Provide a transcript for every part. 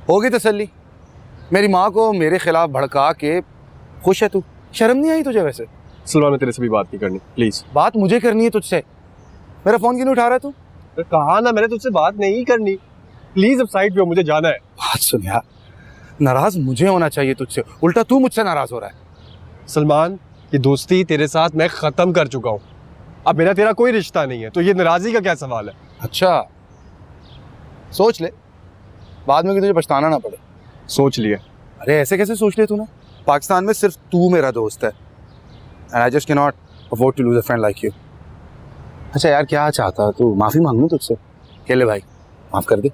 होगी तसल्ली। मेरी माँ को मेरे खिलाफ भड़का के खुश है तू? शर्म नहीं आई तुझे? वैसे सलमान, मैं तेरे से भी बात नहीं करनी, प्लीज। बात मुझे करनी है तुझसे। मेरा फोन क्यों नहीं उठा रहा है तू? कहा ना मैंने तुझसे बात नहीं करनी, प्लीज अब साइड पे हो, मुझे जाना है। बात सुन यार, नाराज मुझे होना चाहिए तुझसे, उल्टा तू मुझसे नाराज हो रहा है। सलमान, ये दोस्ती तेरे साथ मैं खत्म कर चुका हूँ, अब मेरा तेरा कोई रिश्ता नहीं है, तो ये नाराजगी का क्या सवाल है? अच्छा, सोच ले, बाद में कि तुझे पछताना ना पड़े। सोच लिया। अरे ऐसे कैसे सोच लिया तूने? पाकिस्तान में सिर्फ तू मेरा दोस्त है, and I just can not afford to lose a friend like you. अच्छा यार, क्या चाहता है तू? माफी मांग लूं तुझसे? कह ले भाई, माफ कर दे।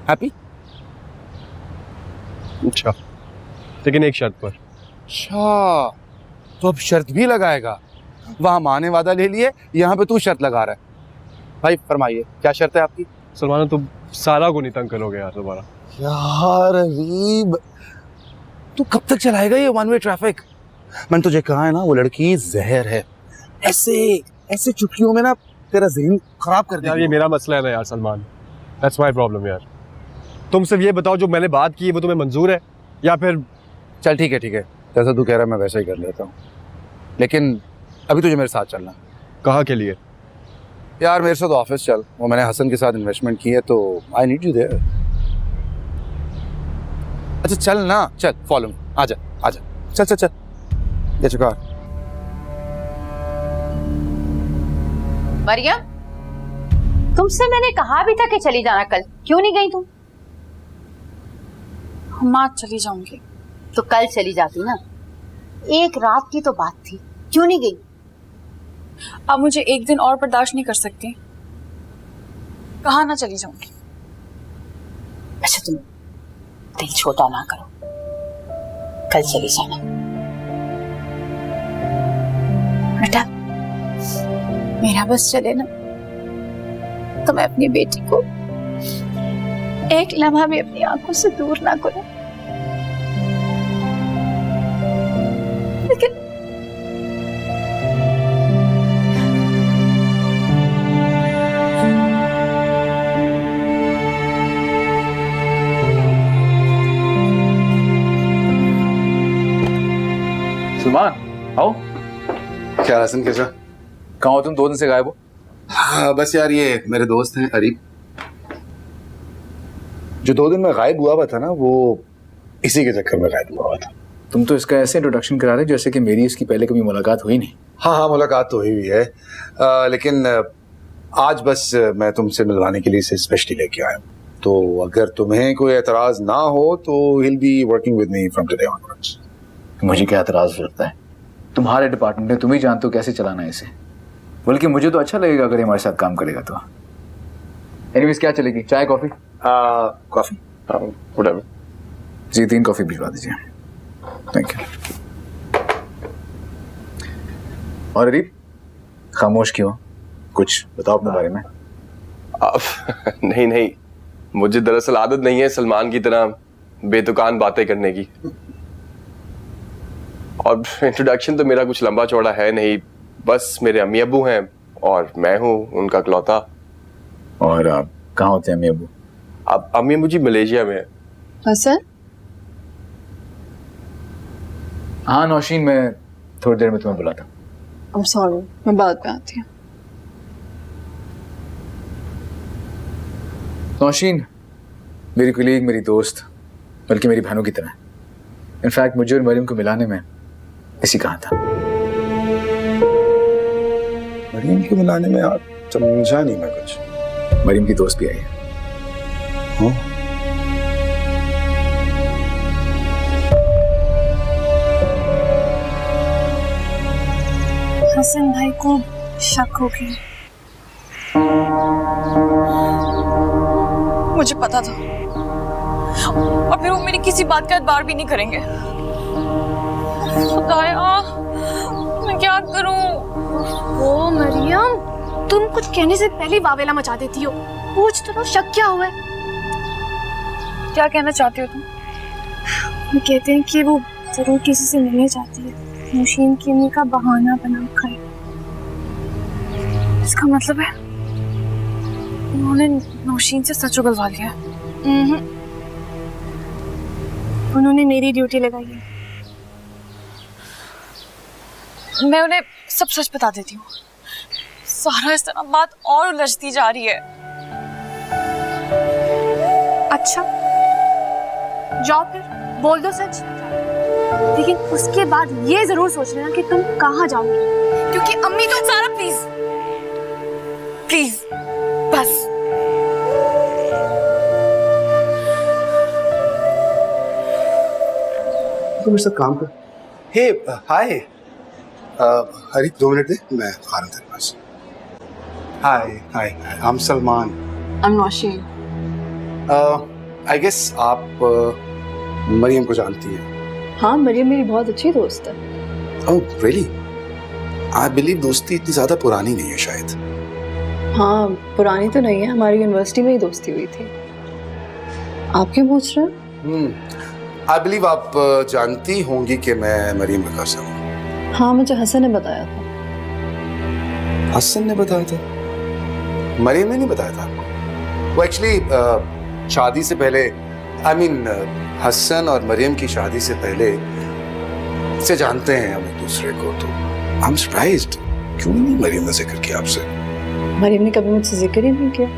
हैप्पी? अच्छा, लेकिन एक शर्त पर। अच्छा, तो अब शर्त भी लगाएगा? वहां माँ ने वादा ले लिए, यहाँ पे तू शर्त लगा रहा है। भाई फरमाइए, क्या शर्त है आपकी? सलमान, तुम सारा को नहीं तंग करोगे यार दोबारा? यार अजीब, तू कब तक चलाएगा ये वन वे ट्रैफिक? मैंने तुझे कहा है ना, वो लड़की जहर है, ऐसे ऐसे चुटकियों में ना तेरा ज़हन खराब कर दिया। यार ये मेरा मसला है ना यार सलमान, दैट्स माय प्रॉब्लम यार। तुम सिर्फ ये बताओ, जो मैंने बात की है वो तुम्हें मंजूर है या फिर? चल ठीक है जैसा तू कह रहा है मैं वैसा ही कर लेता हूँ, लेकिन अभी तुझे मेरे साथ चलना। कहाँ के लिए? यार मेरे साथ ऑफिस चल, वो मैंने हसन के साथ इन्वेस्टमेंट की है, तो आई नीड यू देयर। अच्छा चल ना, चल फॉलो मी, आजा आजा, चल चल चल, ये चुका। मरियम, तुमसे मैंने कहा भी था कि चली जाना, कल क्यों नहीं गई तुम? माँ चली जाऊंगी। तो कल चली जाती ना, एक रात की तो बात थी, क्यों नहीं गई? अब मुझे एक दिन और बर्दाश्त नहीं कर सकती, कहाँ ना चली जाऊंगी। अच्छा तुम दिल छोटा ना करो, कल चली जाना बेटा। मेरा बस चले ना, तो मैं अपनी बेटी को एक लम्हा भी अपनी आंखों से दूर ना करूं। लेकिन सलमान, आओ। क्या हसन, कैसा? कहाँ हो तुम? 2 दिन से गायब हो। हाँ बस यार, ये मेरे दोस्त हैं अरीब, जो 2 दिन में गायब हुआ था ना, वो इसी के चक्कर में गायब हुआ था। तुम तो इसका ऐसे इंट्रोडक्शन करा रहे जैसे कि मेरी इसकी पहले कभी मुलाकात हुई नहीं। हाँ मुलाकात तो हुई है, लेकिन आज बस मैं तुमसे मिलवाने के लिए इसे स्पेशली लेके आया हूँ। तो अगर तुम्हें कोई एतराज ना हो तो he'll be working with me from today onwards। मुझे क्या एतराज लगता है? तुम्हारे डिपार्टमेंट है, तुम ही जानते हो कैसे चलाना है इसे। बल्कि मुझे तो अच्छा लगेगा अगर ये हमारे साथ काम करेगा तो। एनीवेज, क्या चलेगी, चाय कॉफी? कॉफी, व्हाटएवर जी। 3 कॉफी भिजवा दीजिए। Thank you. और अरीब, खामोश क्यों? कुछ बताओ अपने बारे में। नहीं, मुझे दरअसल आदत नहीं है सलमान की तरह बेतुकान बातें करने की, और इंट्रोडक्शन तो मेरा कुछ लंबा चौड़ा है नहीं, बस मेरे अम्मी अब्बू हैं और मैं हूँ उनका इकलौता। और आप कहाँ होते हैं अम्मी अब्बू? अब अम्मी अब्बू जी मलेशिया में है। हसन, हाँ नौशीन, मैं थोड़ी देर में तुम्हें बुलाता हूँ। I'm sorry, मैं बाद में आती हूँ। नौशीन मेरी कुलीग, मेरी दोस्त, बल्कि मेरी बहनों की तरह। इनफैक्ट मुझे और मरियम को मिलाने में इसी कहा था। मरियम को मिलाने में यार समझा नहीं मैं कुछ। मरियम की दोस्त भी आई है। हाँ? हसन भाई को शक हो गया, मुझे पता था, और फिर वो मेरी किसी बात का एतबार भी नहीं करेंगे। खुदाया, मैं क्या करूं? ओ मरियम, तुम कुछ कहने से पहले वावेला मचा देती हो। पूछ तो लो, शक क्या हुआ है? क्या कहना चाहती हो तुम? वो कहते हैं कि वो जरूर किसी से मिलने चाहती है, नौशीन की अम्मी का बहाना बना कर। इसका मतलब है उन्होंने नौशीन से सच उगलवा लिया। उन्होंने मेरी ड्यूटी लगाई है। मैं उन्हें सब सच बता देती हूँ। सारा इस तरह बात और उलझती जा रही है। अच्छा, जाओ फिर बोल दो सच, लेकिन उसके बाद ये जरूर सोच लेना कि तुम कहाँ जाओगी, क्योंकि अम्मी तो सारा प्लीज प्लीज बस। तो मेरे साथ काम कर। हे हाय, हरी 2 मिनट दे, मैं आ रहा हूँ तेरे पास। Hi hi, I am Salman. I'm Nosheen। I guess आप मरियम को जानती हैं। हाँ, मरियम मेरी बहुत अच्छी दोस्त है। Oh really? आई बिलीव दोस्ती इतनी ज्यादा पुरानी नहीं है शायद। हाँ, पुरानी तो नहीं है, हमारी यूनिवर्सिटी में ही दोस्ती हुई थी। आप क्यों पूछ रहे हैं? आई बिलीव आप जानती होंगी कि मैं मरियम का कसम हूँ। हाँ, मुझे हसन ने बताया था। हसन ने बताया था? मरियम ने नहीं बताया था आपको? वो एक्चुअली शादी से पहले, आई मीन हसन और मरियम की शादी से पहले से जानते हैं हम एक दूसरे को, तो आई एम सरप्राइज्ड। क्यों नहीं मरियम ने जिक्र किया आपसे? मरियम ने कभी मुझसे जिक्र ही नहीं किया।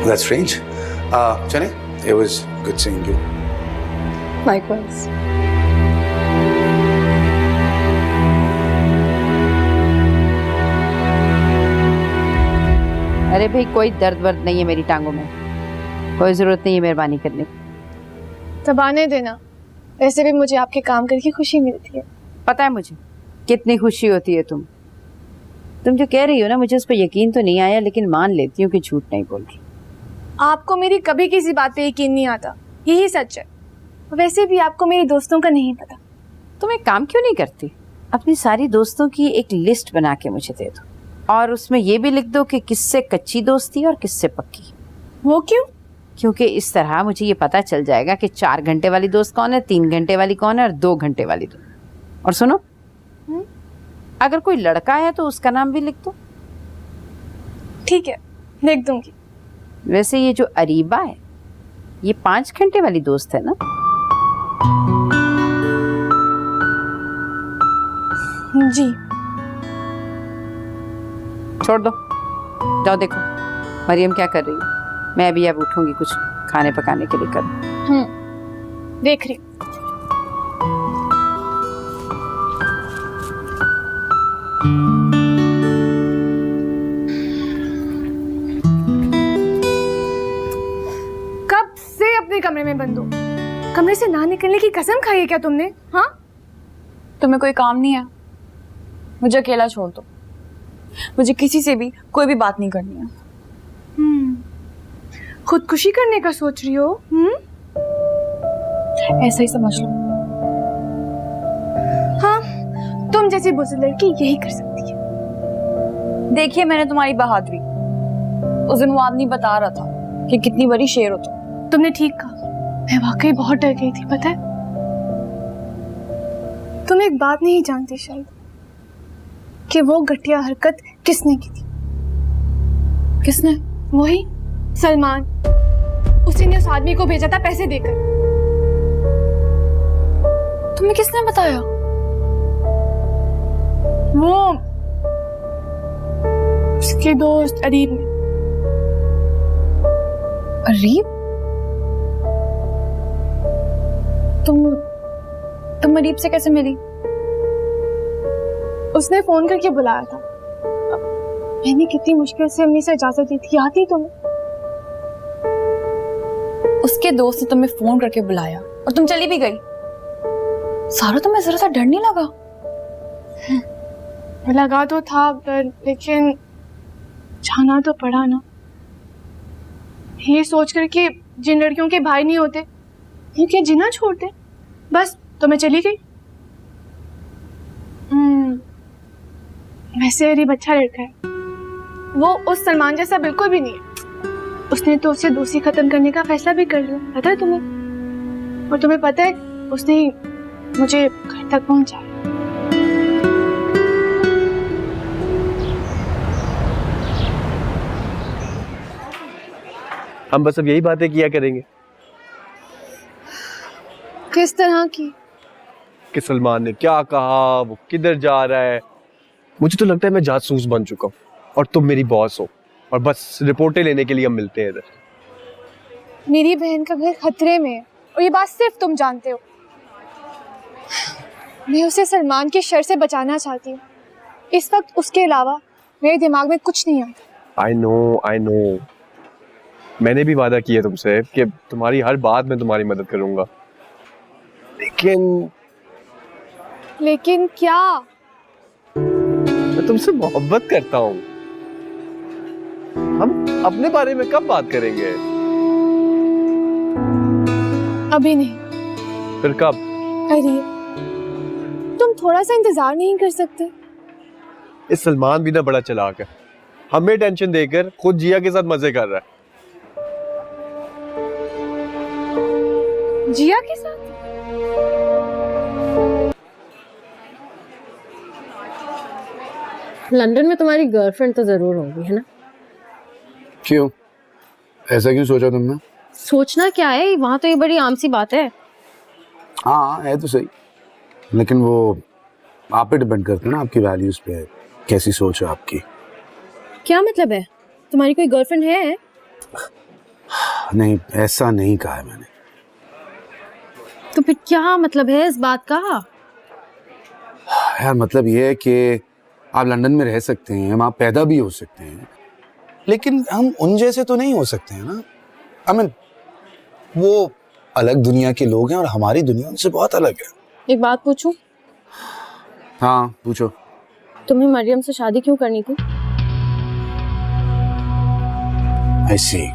That's strange. Jenny, it was good seeing you. Likewise। अरे भाई, कोई दर्द वर्द नहीं है मेरी टांगों में, कोई जरूरत नहीं है मेहरबानी करने की। तब आने देना, वैसे भी मुझे आपके काम करके खुशी मिलती है। पता है मुझे कितनी खुशी होती है। तुम जो कह रही हो ना, मुझे उस पर यकीन तो नहीं आया, लेकिन मान लेती हूँ कि झूठ नहीं बोल रही। आपको मेरी कभी किसी बात पे यकीन नहीं आता, यही सच है। वैसे भी आपको मेरी दोस्तों का नहीं पता। तुम एक काम क्यों नहीं करती, अपनी सारी दोस्तों की एक लिस्ट बना के मुझे दे दो, और उसमें ये भी लिख दो कि किससे कच्ची दोस्ती और किससे पक्की। वो क्यों? क्योंकि इस तरह मुझे ये पता चल जाएगा कि 4 घंटे वाली दोस्त कौन है, 3 घंटे वाली कौन है, और 2 घंटे वाली दोस्त। और सुनो, अगर कोई लड़का है तो उसका नाम भी लिख दो। ठीक है, लिख दूंगी। वैसे ये जो अरीबा है, ये 5 घंटे वाली दोस्त है ना? जी। छोड़ दो, जाओ देखो मरियम क्या कर रही है। मैं भी अब उठूंगी, कुछ खाने पकाने के लिए करूँ। देख रही। कब से अपने कमरे में बंद हो? कमरे से ना निकलने की कसम खाई है क्या तुमने? हाँ, तुम्हें कोई काम नहीं है? मुझे अकेला छोड़ दो, मुझे किसी से भी कोई भी बात नहीं करनी है। खुदकुशी करने का सोच रही हो? ऐसा ही समझ लो। हाँ, तुम जैसी बुजुर्ग लड़की यही कर सकती है। देखिए, मैंने तुम्हारी बहादुरी, उस दिन वो आदमी बता रहा था कि कितनी बड़ी शेर हो तुम। तुमने ठीक कहा, मैं वाकई बहुत डर गई थी। पता है, तुम एक बात नहीं जानती शायद, कि वो घटिया हरकत किसने की थी। किसने? वही सलमान। उसी ने उस आदमी को भेजा था पैसे देकर। तुम्हें किसने बताया? वो उसके दोस्त अरीब ने। अरीब? तुम अरीब से कैसे मिली? उसने फोन करके बुलाया था। मैंने कितनी मुश्किल से अम्मी से इजाजत दी थी, याद ही तुम्हें? उसके दोस्त ने तुम्हें फोन करके बुलाया और तुम चली भी गई। सारा, तुम्हें जरा सा डर नहीं लगा? लगा तो था डर, लेकिन जाना तो पड़ा ना। ये सोच कर कि जिन लड़कियों के भाई नहीं होते वो क्या जीना छोड़ते, बस तो मैं चली गई। वैसे अरीब अच्छा लड़का है, वो उस सलमान जैसा बिल्कुल भी नहीं है। उसने तो उससे दोस्ती खत्म करने का फैसला भी कर लिया, पता है तुम्हें? और तुम्हें पता है, उसने ही मुझे घर तक पहुंचाया। हम बस अब यही बातें किया करेंगे। किस तरह की? कि सलमान ने क्या कहा, वो किधर जा रहा है। मुझे तो लगता है मैं जासूस बन चुका हूँ और तुम मेरी बॉस हो और बस रिपोर्टें लेने के लिए हम मिलते हैं इधर। मेरी बहन का घर खतरे में है और ये बात सिर्फ तुम जानते हो। मैं उसे सलमान के शर से बचाना चाहती हूँ। इस वक्त उसके अलावा मेरे दिमाग में कुछ नहीं आता। आई नो मैंने भी वादा किया तुमसे कि तुम्हारी हर बात में तुम्हारी मदद करूंगा, लेकिन क्या? मैं तुमसे मोहब्बत करता हूँ। हम अपने बारे में कब बात करेंगे? अभी नहीं। फिर कब? अरे तुम थोड़ा सा इंतजार नहीं कर सकते? इस सलमान भी ना बड़ा चालाक है, हमें टेंशन देकर खुद जिया के साथ मजे कर रहा है। जिया के साथ? लंदन में तुम्हारी गर्लफ्रेंड तो जरूर होगी, है ना? क्यों, ऐसा क्यों सोचा तुमने? सोचना क्या है, वहां तो ये बड़ी आम सी बात है। हाँ है तो सही, लेकिन वो आप पे डिपेंड करते हैं ना, आपकी वैल्यूज पे, कैसी सोच है आपकी। क्या मतलब है, तुम्हारी कोई गर्लफ्रेंड है? नहीं, ऐसा नहीं कहा है मैंने। तो फिर क्या मतलब है इस बात का? यार मतलब ये है कि आप लंदन में रह सकते हैं, हम आप पैदा भी हो सकते हैं, लेकिन हम उन जैसे तो नहीं हो सकते हैं ना। I mean, वो अलग दुनिया के लोग हैं और हमारी दुनिया उनसे बहुत अलग है। एक बात पूछूं? हाँ पूछो। तुम्हें मरियम से शादी क्यों करनी थी? I see।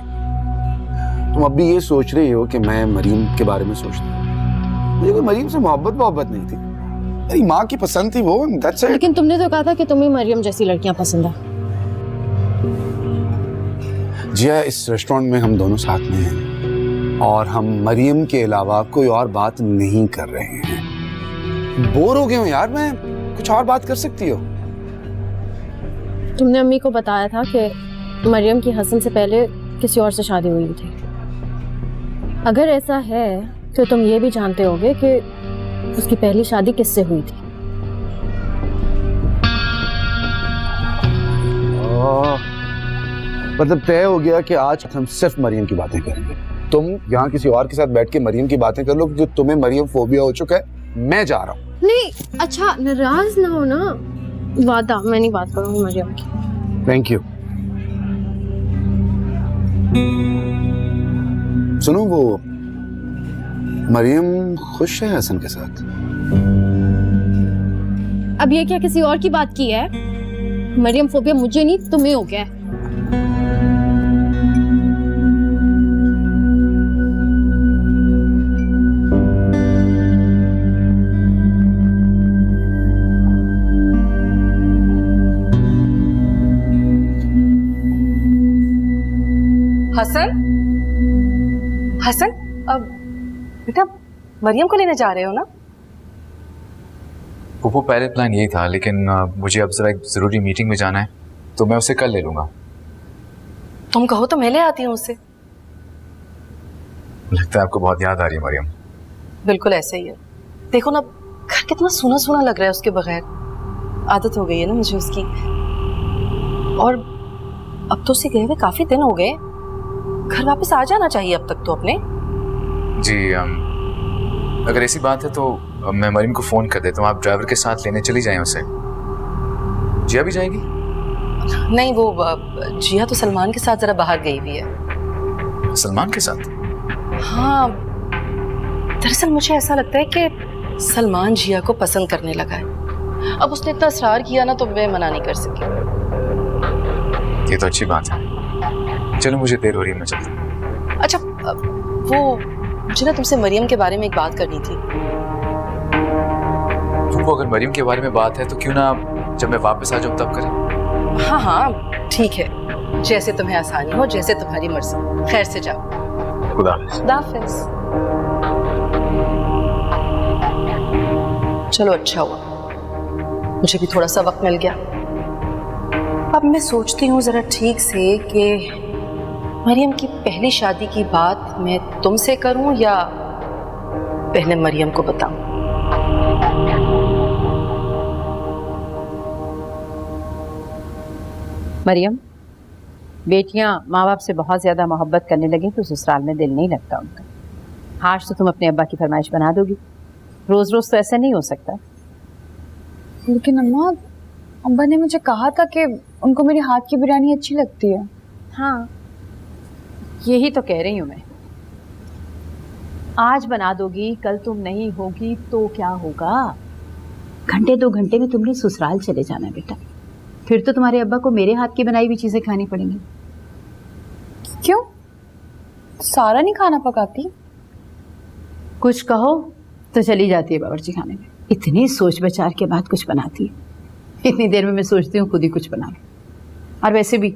तुम अब भी ये सोच रही हो कि मैं मरियम के बारे में सोचता हूँ। मुझे कोई मरियम से मोहब्बत नहीं थी, मेरी माँ की पसंद थी वो, that's it। लेकिन तुमने तो कहा था कि तुम्हें मरियम जैसी लड़कियां पसंद है। जिया, इस रेस्टोरेंट में हम दोनों साथ में हैं और हम मरियम के अलावा कोई और बात नहीं कर रहे हैं। बोर हो गए हो यार, मैं कुछ और बात कर सकती हो। तुमने अम्मी को बताया था कि मरियम की हसन से पहले किसी और से शादी हुई थी। अगर ऐसा है तो तुम ये भी जानते होगे कि उसकी पहली शादी किससे हुई थी। मतलब तय हो गया कि आज हम सिर्फ मरियम की बातें करेंगे। तुम यहाँ किसी और के साथ बैठ के मरियम की बातें कर लो, जो तुम्हें मरियम फोबिया हो चुका है। मैं जा रहा हूँ। नहीं, अच्छा नाराज ना हो ना, वादा मैं नहीं बात करूंगी मरियम की। Thank you. सुनो, वो मरियम खुश है हसन के साथ? अब ये क्या किसी और की बात की है? मरियम फोबिया मुझे नहीं तुम्हें हो गया है। हसन, अब बेटा मरियम को लेने जा रहे हो ना? वो पहले प्लान यही था, लेकिन मुझे अब जरा एक ज़रूरी मीटिंग में जाना है, तो मैं उसे कल ले लूँगा। तुम कहो तो मैं ले आती हूँ उसे। लगता है आपको बहुत याद आ रही है मरियम। बिल्कुल ऐसे ही है। देखो ना, घर कितना सूना सूना लग रहा है उसके बगैर। आदत हो गई है ना मुझे उसकी। और अब तो उसे गए हुए काफी दिन हो गए। घर वापस आ जाना चाहिए अब तक तो अपने। जी अगर ऐसी बात है तो मैं मरियम को फ़ोन कर देता हूँ, आप ड्राइवर के साथ लेने चली जाएं उसे। जिया भी जाएगी? नहीं, वो जिया तो सलमान के साथ जरा बाहर गई हुई है। सलमान के साथ? हाँ, दरअसल मुझे ऐसा लगता है कि सलमान जिया को पसंद करने लगा है। अब उसने इतना असरार किया ना, तो मैं मना नहीं कर सकी। ये तो अच्छी बात है। चलो, मुझे देर हो रही है, मैं चलता हूँ। अच्छा, वो मुझे ना तुमसे मरियम के बारे में एक बात करनी थी। तुमको अगर मरियम के बारे में बात है तो क्यों ना जब मैं वापस आ जाऊँ तब करें। हाँ हाँ ठीक है, जैसे तुम्हें आसानी हो, जैसे तुम्हारी मर्जी। खैर से जाओ। खुदा हाफिज़। चलो अच्छा हुआ, मुझे भी थोड़ा सा वक्त मिल गया। अब मैं सोचती हूँ जरा ठीक से कि मरियम की पहली शादी की बात मैं तुमसे करूं या पहले मरियम को बताऊं। मरियम, बेटियां माँ बाप से बहुत ज्यादा मोहब्बत करने लगी तो ससुराल में दिल नहीं लगता उनका। आज तो तुम अपने अब्बा की फरमाइश बना दोगी, रोज रोज तो ऐसा नहीं हो सकता। लेकिन अम्मा, अब्बा ने मुझे कहा था कि उनको मेरे हाथ की बिरयानी अच्छी लगती है। हाँ, यही तो कह रही हूँ मैं। आज बना दोगी, कल तुम नहीं होगी तो क्या होगा? घंटे 2 घंटे में तुमने ससुराल चले जाना है बेटा, फिर तो तुम्हारे अब्बा को मेरे हाथ की बनाई हुई चीजें खानी पड़ेंगी। क्यों? सारा नहीं खाना पकाती? कुछ कहो तो चली जाती है बावर्ची खाने में। इतनी सोच विचार के बाद कुछ बनाती है। इतनी देर में मैं सोचती हूँ खुद ही कुछ बना लूं। और वैसे भी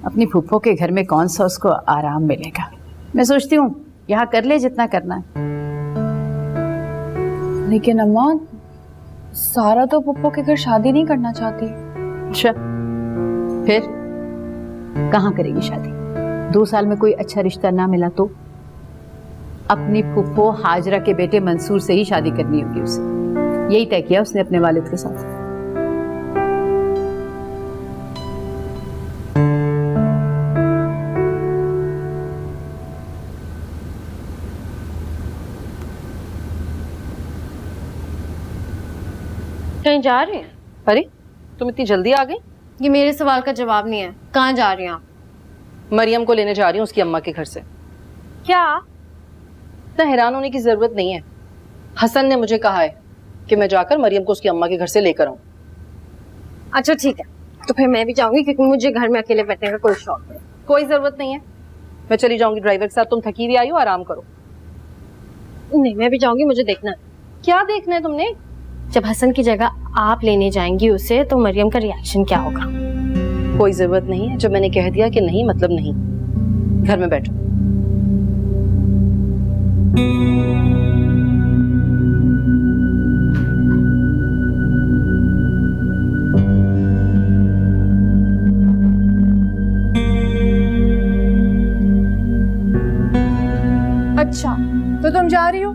अपनी फूफो के घर में कौन सा उसको आराम मिलेगा। मैं सोचती हूँ यहाँ कर ले जितना करना है। लेकिन अम्मा, सारा तो पप्पो के घर शादी नहीं करना चाहती। अच्छा, फिर कहाँ करेगी शादी? 2 साल में कोई अच्छा रिश्ता ना मिला तो अपनी फुप्पो हाजरा के बेटे मंसूर से ही शादी करनी होगी उसे। यही तय किया उसने अपने वालिद के साथ। कहीं जा रहे हैं? अरे तुम इतनी जल्दी आ गई? ये मेरे सवाल का जवाब नहीं है। कहाँ जा रही हैं आप? मरियम को लेने जा रही हूँ उसकी अम्मा के घर से। क्या? इतना हैरान होने की जरूरत नहीं है। हसन ने मुझे कहा है कि मैं जाकर मरियम को उसकी अम्मा के घर से लेकर आऊं। अच्छा ठीक है, तो फिर मैं भी जाऊंगी क्योंकि मुझे घर में अकेले बैठने का कोई शौक नहीं। कोई जरूरत नहीं है, मैं चली जाऊंगी ड्राइवर के साथ। तुम थकी हुई आई हो, आराम करो। नहीं, मैं भी जाऊंगी, मुझे देखना है। क्या देखना है तुमने? जब हसन की जगह आप लेने जाएंगी उसे तो मरियम का रिएक्शन क्या होगा? कोई जरूरत नहीं है, जब मैंने कह दिया कि नहीं मतलब नहीं। घर में बैठो। अच्छा, तो तुम जा रही हो?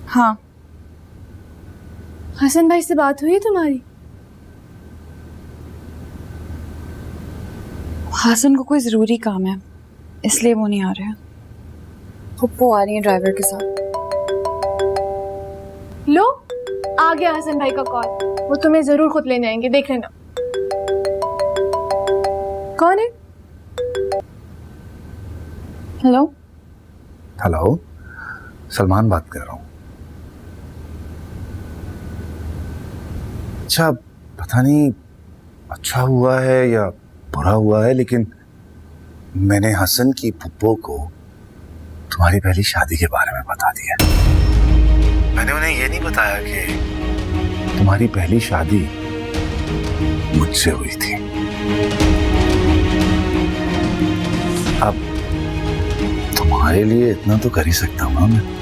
हाँ। हसन भाई से बात हुई है तुम्हारी? हसन को कोई जरूरी काम है इसलिए वो नहीं आ रहे हैं। पप्पो आ रही है ड्राइवर के साथ। लो, आ गया हसन भाई का कॉल। वो तुम्हें जरूर खुद लेने आएंगे, देख लेना। कौन है? हेलो। हेलो, सलमान बात कर रहा हूँ। अच्छा, पता नहीं अच्छा हुआ है या बुरा हुआ है, लेकिन मैंने हसन की फुप्पो को तुम्हारी पहली शादी के बारे में बता दिया। मैंने उन्हें ये नहीं बताया कि तुम्हारी पहली शादी मुझसे हुई थी। अब तुम्हारे लिए इतना तो कर ही सकता हूं ना मैं।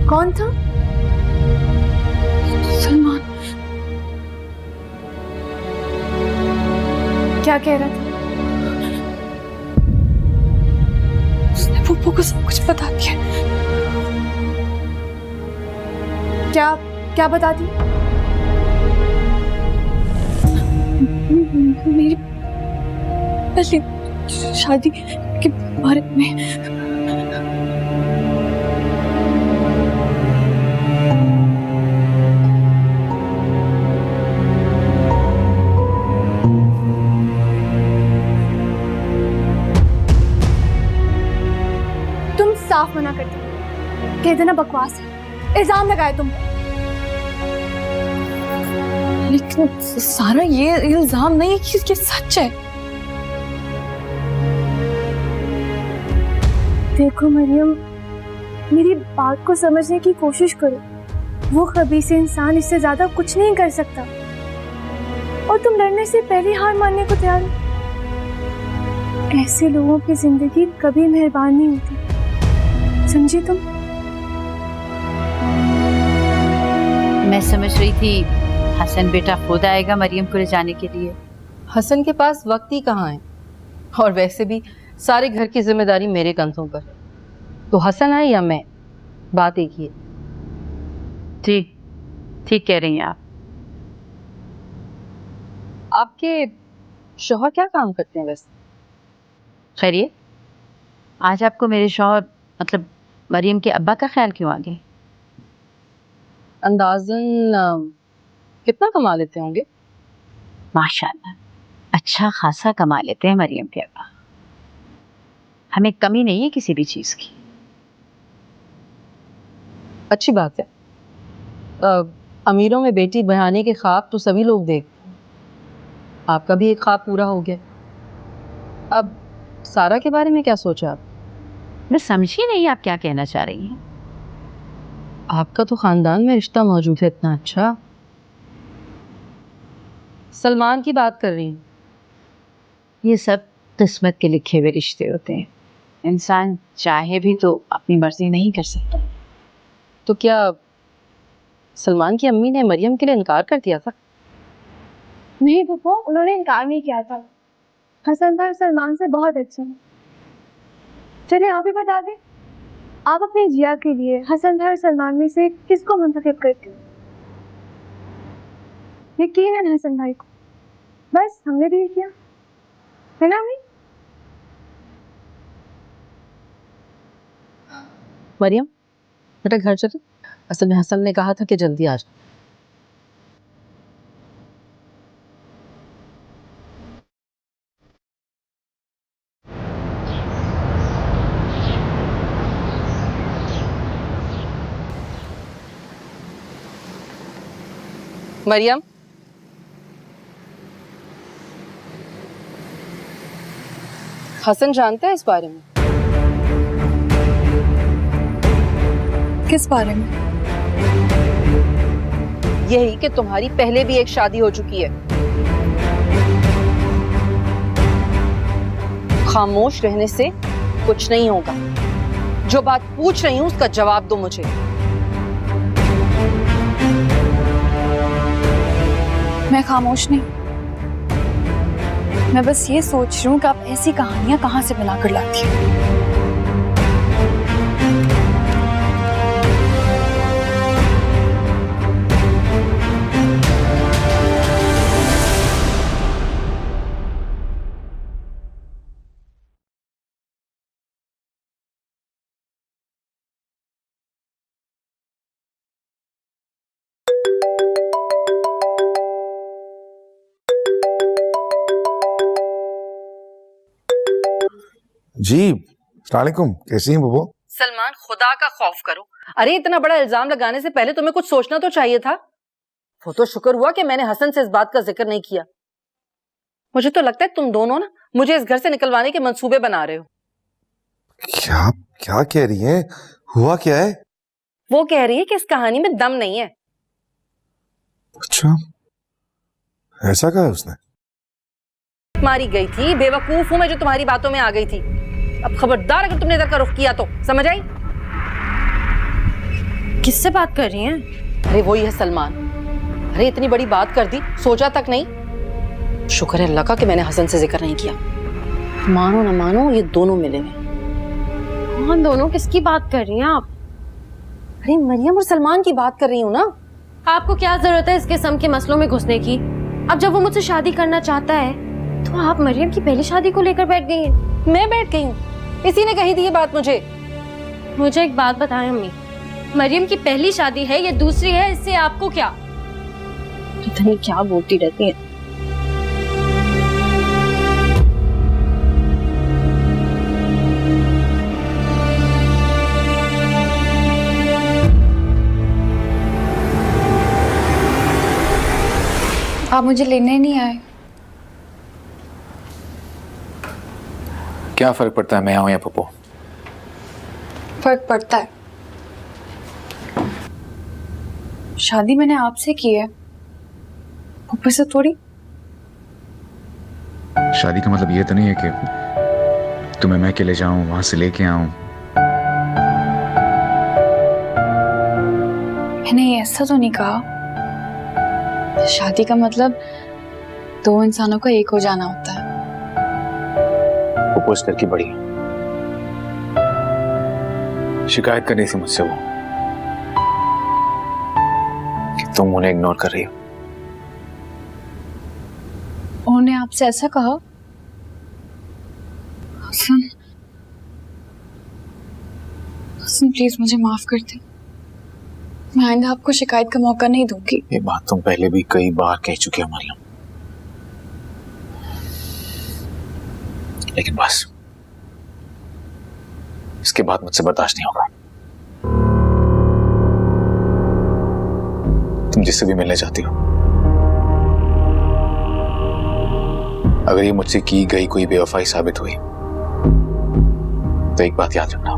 कौन था? सलमान। क्या कह रहा था? उसने पप्पो को सब कुछ बता दिया। क्या क्या बता दी? मेरी पहली शादी के बारे में। तुम साफ मना करते, कह देना बकवास है, इल्जाम लगाए तुम पे। लेकिन सारा ये इल्जाम नहीं है कि ये सच है। देखो मरियम, मेरी बात को समझने की कोशिश करो। वो खबीस इंसान इससे ज्यादा कुछ नहीं कर सकता और तुम लड़ने से पहले हार मानने को तैयार हो। ऐसे लोगों की जिंदगी कभी मेहरबान नहीं होती, समझी तुम? मैं समझ रही थी हसन बेटा खुद आएगा मरियम को ले जाने के लिए। हसन के पास वक्त ही कहाँ है, और वैसे भी सारे घर की जिम्मेदारी मेरे कंधों पर। तो हसन आए या मैं, बात एक ही है। ठीक ठीक कह रही हैं आप। आपके शौहर क्या काम करते हैं वैसे? खैरियत, आज आपको मेरे शौहर मतलब मरियम के अब्बा का ख्याल क्यों आ गया? अंदाजन कितना कमा लेते होंगे? माशाल्लाह अच्छा खासा कमा लेते हैं मरियम के अब्बा, हमें कमी नहीं है किसी भी चीज की। अच्छी बात है। अमीरों में बेटी बहाने के ख्वाब तो सभी लोग देखते हैं, आपका भी एक ख्वाब पूरा हो गया। अब सारा के बारे में क्या सोचा आप? मैं समझी नहीं आप क्या कहना चाह रही हैं। आपका तो खानदान में रिश्ता मौजूद है इतना अच्छा। सलमान की बात कर रही हूँ। ये सब किस्मत के लिखे हुए रिश्ते होते हैं, इंसान चाहे भी तो अपनी मर्जी नहीं कर सकता। तो क्या सलमान की अम्मी ने मरियम के लिए इनकार कर दिया था? नहीं पप्पा, उन्होंने इनकार नहीं किया था। हसन भाई सलमान से बहुत अच्छे हैं। चलिए आप ही बता दें, आप अपनी जिया के लिए हसन भाई और सलमान में से किसको मुंतखब करते हो? यकीन है हसन भाई को, बस हमने भी किया है ना अम्मी? मरियम बेटा घर चलो, असल में हसन ने कहा था कि जल्दी आ जाओ। मरियम, हसन जानता है इस बारे में? किस बारे में? यही कि तुम्हारी पहले भी एक शादी हो चुकी है। खामोश रहने से कुछ नहीं होगा। जो बात पूछ रही हूं उसका जवाब दो मुझे। मैं खामोश नहीं, मैं बस ये सोच रही हूँ कि आप ऐसी कहानियां कहाँ से बनाकर लाती हो। जी अस्सलामुअलैकुम, कैसी हैं बबू? सलमान, खुदा का खौफ करो। अरे इतना बड़ा इल्जाम लगाने से पहले तुम्हें कुछ सोचना तो चाहिए था। वो तो शुक्र हुआ कि मैंने हसन से इस बात का जिक्र नहीं किया। मुझे तो लगता है तुम दोनों ना मुझे इस घर से निकलवाने के मंसूबे बना रहे हो। क्या क्या कह रही हैं? हुआ क्या है? वो कह रही है कि इस कहानी में दम नहीं है। अच्छा, ऐसा कहा उसने? मारी गई थी, बेवकूफ हूं मैं जो तुम्हारी बातों में आ गई थी। अब खबरदार अगर तुमने इधर का रुख किया तो, समझ आई? किससे बात कर रही हैं? अरे वही है सलमान। अरे इतनी बड़ी बात कर दी, सोचा तक नहीं। शुक्र है अल्लाह का कि मैंने हसन से जिक्र नहीं किया। मानो ना मानो ये दोनों मिले हुए। कौन दोनों? किसकी बात कर रही हैं आप? अरे मरियम और सलमान की बात कर रही हूँ ना। आपको क्या जरूरत है इस किस्म के मसलों में घुसने की? अब जब वो मुझसे शादी करना चाहता है तो आप मरियम की पहली शादी को लेकर बैठ गई हैं। मैं बैठ गई हूँ? इसी ने कही थी ये बात मुझे। मुझे एक बात बताएं अम्मी, मरियम की पहली शादी है या दूसरी है, इससे आपको क्या? इतनी क्या बोलती रहती है। आप मुझे लेने नहीं आए? क्या फर्क पड़ता है मैं आऊं या पप्पू? फर्क पड़ता है। शादी मैंने आपसे की है, ऊपर से थोड़ी। शादी का मतलब ये तो नहीं है कि तुम्हें मैं के ले जाऊं, वहां से लेके आऊं। मैंने ऐसा तो नहीं कहा। शादी का मतलब दो इंसानों का एक हो जाना होता है। प्रपोज करके बड़ी शिकायत करनी थी मुझसे वो कि तुम उन्हें इग्नोर कर रही हो। उन्होंने आपसे ऐसा कहा? हसन, हसन प्लीज मुझे माफ कर दे। मैं आइंदा आपको शिकायत का मौका नहीं दूंगी। ये बात तुम पहले भी कई बार कह चुके हो मरियम, लेकिन बस इसके बाद मुझसे बर्दाश्त नहीं होगा। तुम जिससे भी मिलने चाहती हो, अगर ये मुझसे की गई कोई बेवफाई साबित हुई तो एक बात याद रखना,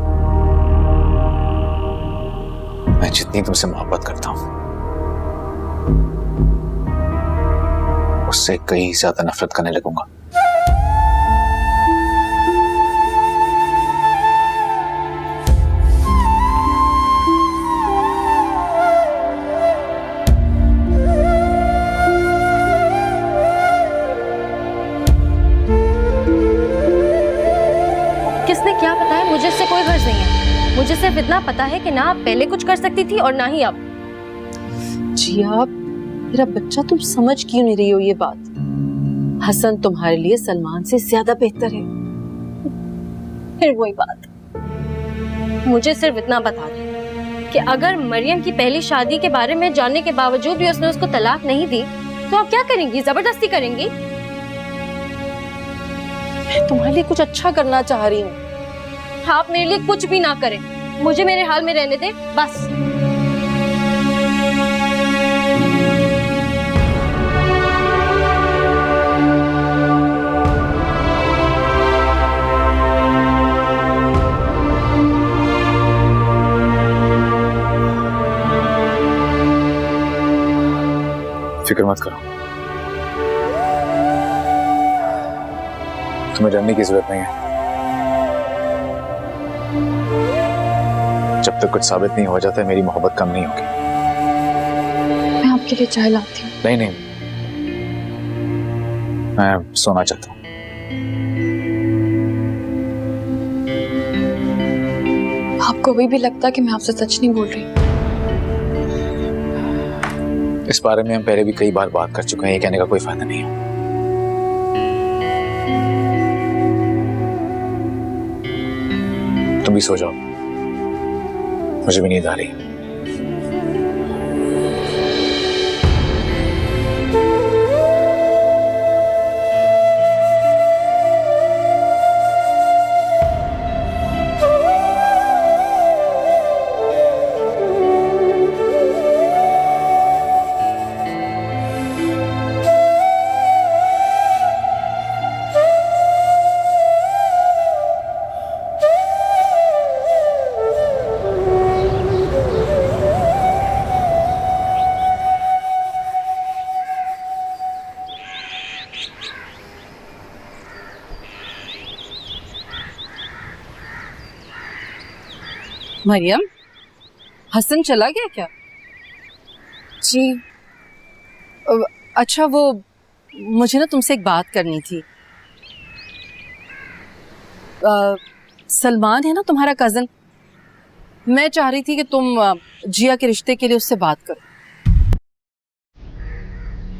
मैं जितनी तुमसे मोहब्बत करता हूं उससे कई ज्यादा नफरत करने लगूंगा। किसने क्या बताया, मुझे इससे कोई गर्ज नहीं है। मुझे सिर्फ इतना पता है कि ना आप पहले कुछ कर सकती थी और ना ही अब। जी आप, मेरा बच्चा, तुम समझ क्यों नहीं रही हो ये बात? हसन तुम्हारे लिए सलमान से ज्यादा बेहतर है। फिर वही बात, मुझे सिर्फ इतना बता दे कि अगर मरियम की पहली शादी के बारे में जानने के बावजूद भी उसने उसको तलाक नहीं दी तो आप क्या करेंगी? जबरदस्ती करेंगी? मैं तुम्हारे लिए कुछ अच्छा करना चाह रही हूँ। आप मेरे लिए कुछ भी ना करें, मुझे मेरे हाल में रहने दे बस। फिक्र मत करो, तुम्हें डरने की जरूरत नहीं है। जब तक कुछ साबित नहीं हो जाता मेरी मोहब्बत कम नहीं होगी। मैं आपके लिए चाय लाती हूँ। नहीं नहीं, मैं सोना चाहता हूँ। आपको वही भी लगता है कि मैं आपसे सच नहीं बोल रही? इस बारे में हम पहले भी कई बार बात कर चुके हैं, ये कहने का कोई फायदा नहीं है। तुम भी सो जाओ, मुझे भी नींद आ रही है। मरियम, हसन चला गया क्या? जी अच्छा, वो मुझे ना तुमसे एक बात करनी थी। सलमान है ना तुम्हारा कजन, मैं चाह रही थी कि तुम जिया के रिश्ते के लिए उससे बात करो।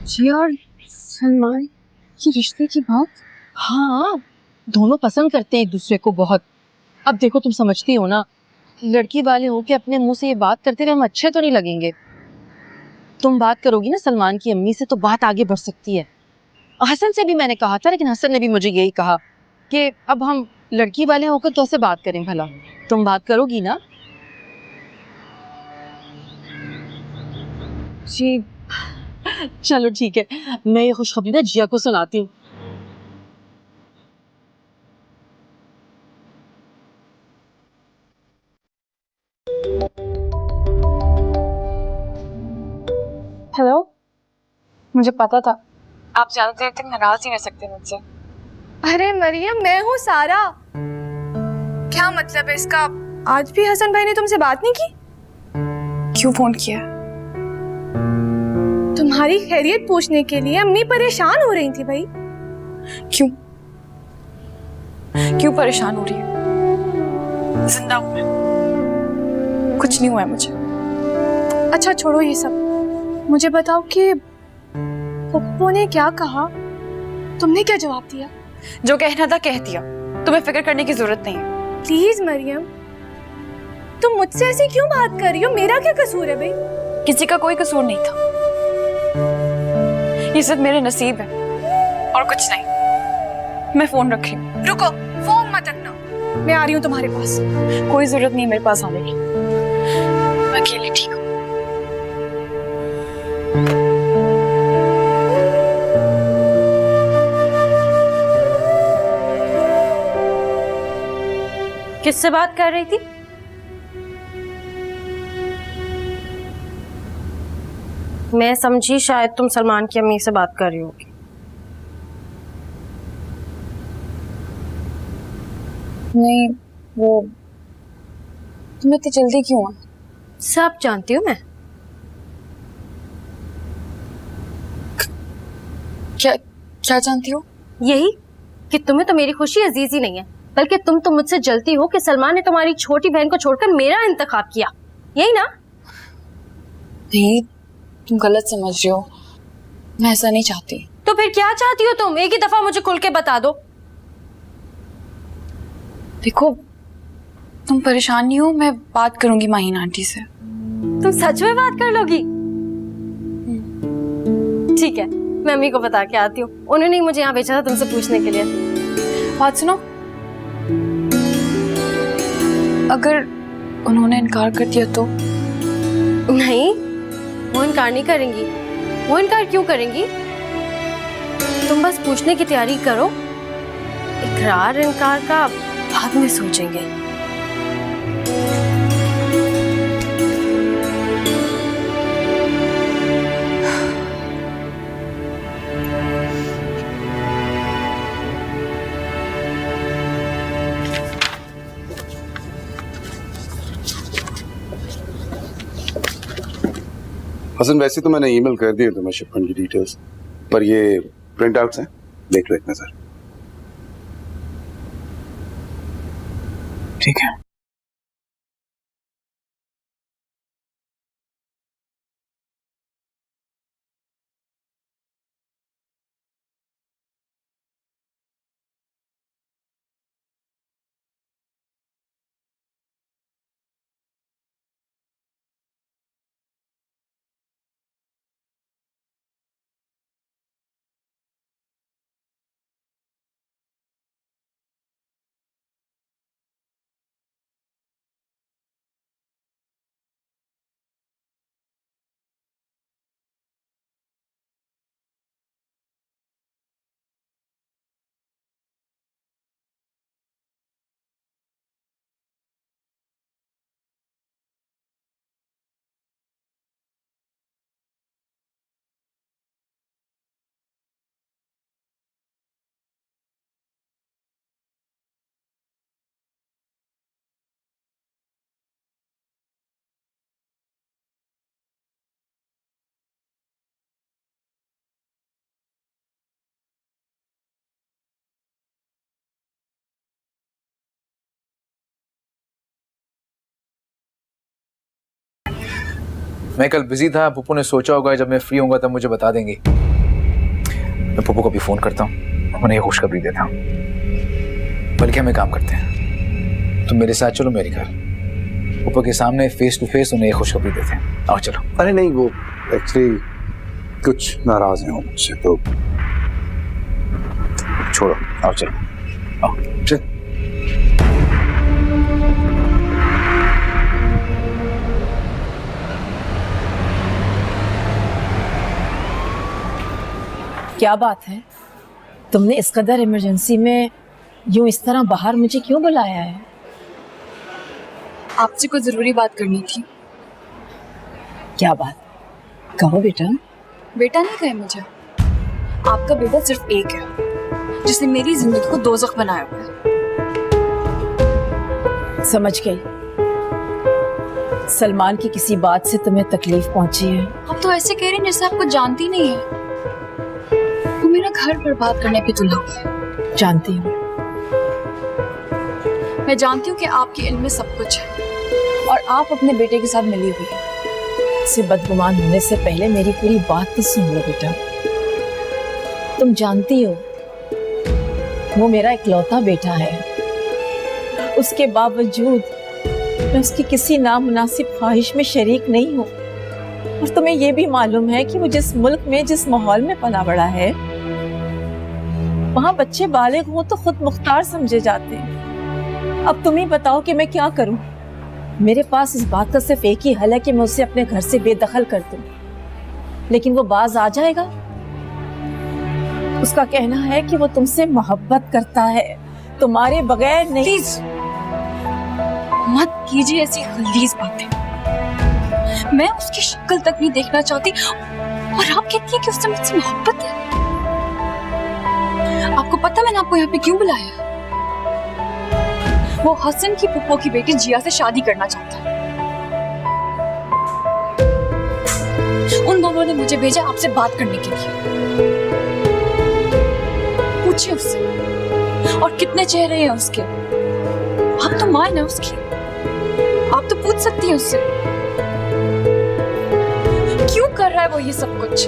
जी और सलमान की रिश्ते की बात? हाँ, दोनों पसंद करते हैं एक दूसरे को बहुत। अब देखो, तुम समझती हो ना, लड़की वाले हो के अपने मुंह से ये बात करते रहे हम अच्छे तो नहीं लगेंगे। तुम बात करोगी ना सलमान की अम्मी से तो बात आगे बढ़ सकती है। हसन से भी मैंने कहा था, लेकिन हसन ने भी मुझे यही कहा कि अब हम लड़की वाले होकर तो ऐसे बात करें। भला तुम बात करोगी ना? जी चलो ठीक है, मैं ये खुशखबरी ना जिया को सुनाती हूँ। हेलो, मुझे पता था आप ज्यादा देर तक नाराज नहीं रह सकते मुझसे। अरे मरियम, मैं हूँ सारा। क्या मतलब है इसका? आज भी हसन भाई ने तुमसे बात नहीं की? क्यों फोन किया? तुम तुम्हारी खैरियत पूछने के लिए अम्मी परेशान हो रही थी भाई। क्यों क्यों परेशान हो रही है? जिंदा हूं मैं, कुछ नहीं हुआ है मुझे। अच्छा छोड़ो ये सब, मुझे बताओ कि पप्पू ने क्या कहा, तुमने क्या जवाब दिया? जो कहना था कह दिया, तुम्हें फिक्र करने की जरूरत नहीं है। प्लीज मरियम, तुम मुझसे ऐसे क्यों बात कर रही हो? मेरा क्या कसूर है भाई? किसी का कोई कसूर नहीं था, ये सिर्फ मेरे नसीब है और कुछ नहीं। मैं फोन रख रही हूँ। रुको, फोन मत रखना, मैं आ रही हूँ तुम्हारे पास। कोई जरूरत नहीं मेरे पास आने की, मैं अकेले ठीक हूँ। किससे बात कर रही थी? मैं समझी शायद तुम सलमान की अम्मी से बात कर रही होगी। नहीं, वो तुम्हें इतनी जल्दी क्यों है? सब जानती हूँ मैं। क्या क्या जानती हो? यही कि तुम्हें तो मेरी खुशी अजीज ही नहीं है, बल्कि तुम तो मुझसे जलती हो कि सलमान ने तुम्हारी छोटी बहन को छोड़कर मेरा इंतखाब किया, यही ना? नहीं, तुम गलत समझ रही हो, मैं ऐसा नहीं चाहती। तो फिर क्या चाहती हो तुम? एक ही दफा मुझे खुल के बता दो। देखो, तुम परेशान नहीं हो, मैं बात करूंगी माहीन आंटी से। तुम सच में बात कर लोगी? ठीक है, मैं अम्मी को बता के आती हूँ। उन्होंने ही मुझे यहाँ भेजा था तुमसे पूछने के लिए। बात सुनो, अगर उन्होंने इनकार कर दिया तो? नहीं, वो इनकार नहीं करेंगी। वो इनकार क्यों करेंगी? तुम बस पूछने की तैयारी करो, इकरार इनकार का बाद में सोचेंगे। हसन, वैसे तो मैंने ईमेल कर दी है तुम्हें शिपमेंट की डिटेल्स, पर ये प्रिंट आउट्स हैं, देख लो एक नजर। ठीक है। मैं कल बिजी था, पप्पू ने सोचा होगा जब मैं फ्री होऊंगा तब मुझे बता देंगे। मैं पप्पू को भी फोन करता हूँ, उन्हें ये खुशखबरी देता हूँ। बल्कि हम एक काम करते हैं, तुम मेरे साथ चलो मेरे घर, पप्पू के सामने फेस टू फेस उन्हें ये खुशखबरी देते हैं। आओ चलो। अरे नहीं, वो एक्चुअली कुछ नाराज हैं मुझसे, तो छोड़ो, आओ चलो, आओ चल। क्या बात है, तुमने इस कदर इमरजेंसी में यूं इस तरह बाहर मुझे क्यों बुलाया है? आपसे कोई जरूरी बात करनी थी। क्या बात? कहो बेटा। बेटा नहीं कहे मुझे, आपका बेटा सिर्फ एक है जिसने मेरी जिंदगी को दोज़ख बनाया हुआ है। समझ गई। सलमान की किसी बात से तुम्हें तकलीफ पहुंची है? आप तो ऐसे कह रही हैं जैसे आपको जानती नहीं है। वो मेरा घर बर्बाद करने पे तुला हुआ है। जानती हूँ। मैं जानती हूँ कि आपके इल्म में सब कुछ है और आप अपने बेटे के साथ मिली हुई हैं। से बदगुमान होने से पहले मेरी पूरी बात तो सुन लो बेटा। तुम जानती हो वो मेरा इकलौता बेटा है, उसके बावजूद मैं उसकी किसी नामुनासिब ख्वाहिश में शरीक नहीं हूँ। और तुम्हें ये भी मालूम है कि वो जिस मुल्क में जिस माहौल में पला बड़ा है वहाँ बच्चे बालिग हो तो खुद मुख्तार समझे जाते हैं। अब तुम ही बताओ कि मैं क्या करूँ। मेरे पास इस बात का सिर्फ एक ही हल है कि मैं उसे अपने घर से बेदखल कर दूँ, लेकिन वो बाज आ जाएगा। उसका कहना है कि वो तुमसे मोहब्बत करता है, तुम्हारे बगैर नहीं। प्लीज मत कीजिए ऐसी गलीज बातें। मैं उसकी शक्ल तक नहीं देखना चाहती और आप कहती हैं कि उससे मुझसे मोहब्बत है। आपको पता है मैंने आपको यहाँ पे क्यों बुलाया? वो हसन की फुप्पो की बेटी जिया से शादी करना चाहता है। उन दोनों ने मुझे भेजा आपसे बात करने के लिए। पूछिए उससे। और कितने चेहरे हैं उसके? आप तो मां है ना उसकी, आप तो पूछ सकती हैं उससे। क्यों कर रहा है वो ये सब कुछ?